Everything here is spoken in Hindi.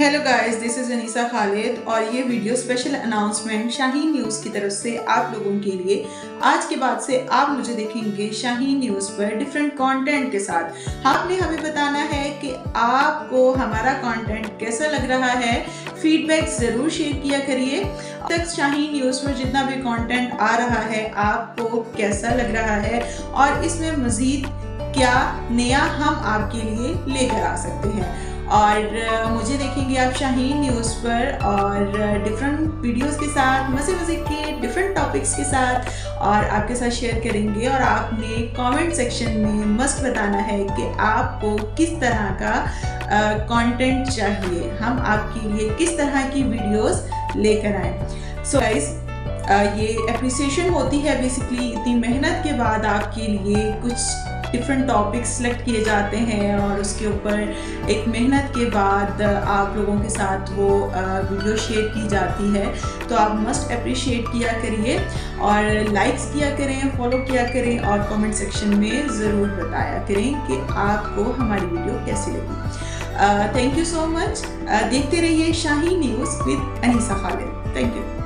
Hello guys, this is Anisa Khalid और ये video special announcement Shaheen news की तरफ से आप लोगों के लिए। आज के बाद से आप मुझे देखेंगे शाहीन न्यूज़ पर डिफरेंट कंटेंट के साथ। आपने हमें बताना है कि आपको हमारा कंटेंट कैसा लग रहा है। फीडबैक ज़रूर शेयर किया करिए। अब तक शाहीन न्यूज़ पर जितना भी कंटेंट आ रहा है आपको कैसा लग रहा है और इसमें मज़ीद क्या नया हम आपके लिए लेकर आ सकते हैं। और मुझे देखेंगे आप शाहीन न्यूज़ पर और डिफरेंट वीडियोस के साथ, मज़े मज़े के डिफरेंट टॉपिक्स के साथ और आपके साथ शेयर करेंगे। और आपने कमेंट सेक्शन में मस्ट बताना है कि आपको किस तरह का कंटेंट चाहिए, हम आपके लिए किस तरह की वीडियोस लेकर आए। सो गाइस, ये अप्रिसिएशन होती है बेसिकली। इतनी मेहनत के बाद आपके लिए कुछ डिफरेंट टॉपिक्स सेलेक्ट किए जाते हैं और उसके ऊपर एक मेहनत के बाद आप लोगों के साथ वो वीडियो शेयर की जाती है। तो आप मस्ट अप्रिशिएट किया करिए और लाइक्स किया करें, फॉलो किया करें और कमेंट सेक्शन में ज़रूर बताया करें कि आपको हमारी वीडियो कैसी लगी। Thank you so much. देखते रहिए Shaheen news with Anisa Khalid. Thank you.